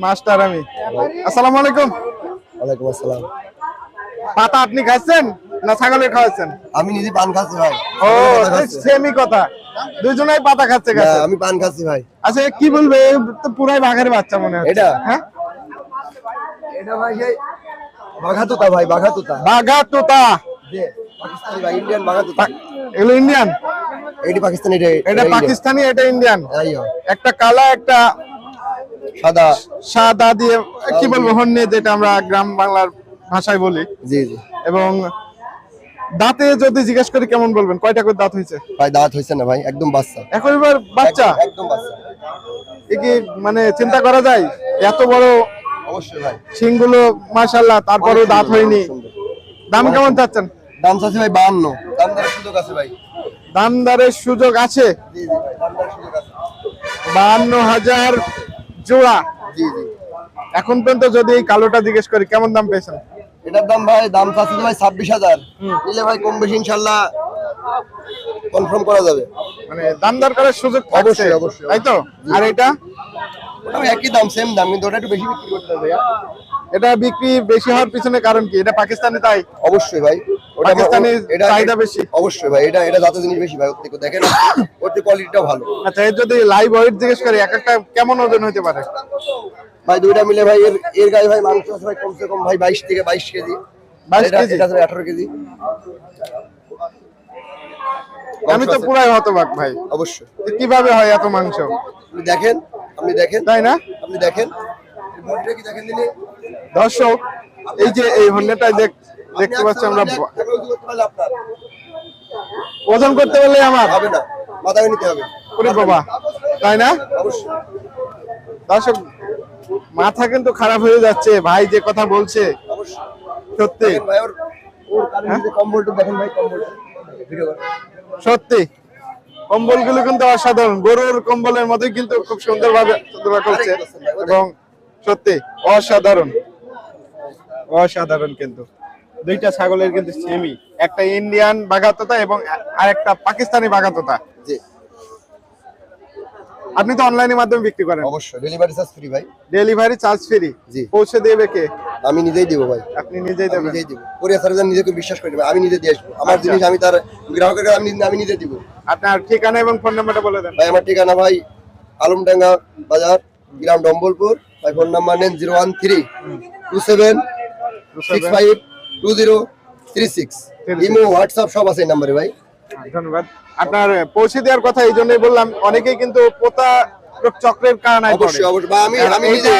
Master আমি। আসসালামু আলাইকুম। ওয়ালাইকুম আসসালাম। পাতা আপনি খাচ্ছেন না ছাগলের খাওয়াচ্ছেন? আমি নিজে পান খাচ্ছি ভাই। ও সেমই কথা, দুজনেই পাতা খাচ্ছে না, খাচ্ছে। আমি পান খাচ্ছি ভাই। আচ্ছা কি বলবে, এ তো পুরাই বাঘের বাচ্চা মনে হচ্ছে। এটা? হ্যাঁ এটা ভাই সেই বাঘা তোতা ভাই, বাঘা তোতা। বাঘা তোতা। জি, পাকিস্তানি ভাই, ইন্ডিয়ান বাঘা তোতা। এগুলো ইন্ডিয়ান? এইটি পাকিস্তানি, এটা পাকিস্তানি, এটা ইন্ডিয়ান। আইয়ো, একটা কালা একটা সাদা। সাদা দিয়ে কি বলবো, হন্যে যেটা আমরা গ্রাম বাংলার ভাষায় বলি। জি জি। এবং দাঁতে যদি জিজ্ঞেস করি কেমন বলবেন, কয়টা করে দাঁত হয়েছে? ভাই দাঁত হইছে না ভাই, একদম বাচ্চা। এখনবার বাচ্চা? একদম বাচ্চা। এ কি মানে চিন্তা করা যায় এত বড় অবশ্যই ভাই। শিংগুলো মাশাআল্লাহ, তারপরেও দাঁত হয়নি। দাম কেমন চাচ্ছেন? দাম চাচ্ছি ভাই 52। দাম দরের সুযোগ আছে ভাই। দামদারের সুযোগ আছে? জি জি ভাই, দাম দরের সুযোগ আছে। 52,000 জোড়া। জি জি। এখন পর্যন্ত যদি এই কালোটা জিজ্ঞেস করি কেমন দাম পেয়েছেন? এটার দাম ভাই, দাম চাচ্ছি ভাই 26,000। নিলে ভাই কম বেশি ইনশাআল্লাহ কনফার্ম করা যাবে। মানে দাম দর করার সুযোগ থাকছে? অবশ্যই, অবশ্যই। তাই তো। আর এটা? ওটা একই দাম, সেম দাম, কিন্তু ওটা একটু বেশি বিক্রি করতে হবে ভাইয়া। এটা বিক্রি বেশি হওয়ার পিছনে কারণ কি? এটা পাকিস্তানি তাই? অবশ্যই ভাই, ওটা পাকিস্তানি চাহিদা বেশি? অবশ্যই ভাই, এটা জাতের জিনিস বেশি ভাই। ওর থেকে দেখেন, ওর থেকে কোয়ালিটিটাও ভালো। আচ্ছা, এর যদি লাইভ ওয়েট জিজ্ঞেস করি এক একটা কেমন ওজন হতে পারে? ভাই দুইটা মিলে ভাই, এর গায়ে ভাই মাংস আছে ভাই কমসে কম ভাই 22 থেকে 22 কেজি। 22 কেজি? এটা 18 কেজি। আমি তো পুরাই হতবাক ভাই, অবশ্যই। কিভাবে হয় এত মাংস? আপনি দেখেন, তাই না? আপনি দেখেন বডিটা কি দেখেন দিলে। দর্শক, এই যে এই হন্যটা দেখতে পাচ্ছি আমরা, আপনার ওজন করতে বললে আমার হবে না, মাথায় নিতে হবে। ওরে বাবা, তাই না? অবশ্যই। দর্শক, মাথা কিন্তু খারাপ হয়ে যাচ্ছে ভাই যে কথা বলছে। অবশ্যই সত্যি ভাই, ওর কারণে যে কম্বলটা দেখেন ভাই, কম্বলটা ভিডিও করেন। সত্যি কম্বলগুলো কিন্তু অসাধারণ, গরুর কম্বলের মতোই কিন্তু খুব সুন্দরভাবে করছে। এবং সত্যি অসাধারণ, অসাধারণ। কিন্তু দুইটা ছাগলের কিন্তু সেমি, একটা ইন্ডিয়ান বাঘাতোতা এবং আরেকটা পাকিস্তানি বাঘাতোতা। জি। আপনি তো অনলাইনের মাধ্যমে বিক্রি করেন? অবশ্যই, ডেলিভারি চার্জ ফ্রি ভাই। Delivery charge free? জি। পৌঁছে দেবে কে? আমি নিজেই দিব ভাই। আপনি নিজেই দেবেন? নিজেই দিব। কুরিয়ার সার্ভিস নিজেকে বিশ্বাস করি ভাই, আমি নিজে দিয়ে আসবো। আমার জিনিস আমি তার গ্রাহকের আমি নিজে দিব। আপনার ঠিকানা এবং ফোন নাম্বারটা বলে দেন। ভাই আমার ঠিকানা ভাই আলমডাঙ্গা বাজার, গ্রাম ডম্বলপুর। ভাই ফোন নাম্বার নেন 01327652036। ইমো হোয়াটসঅ্যাপ সব আছে এই নাম্বারে ভাই। ধন্যবাদ। আপনার পৌঁছে দেওয়ার কথা এই জন্যই বললাম, অনেকেই কিন্তু পোতা চক্রের কারণে অবশ্যই অবশ্যই। আমি নিজে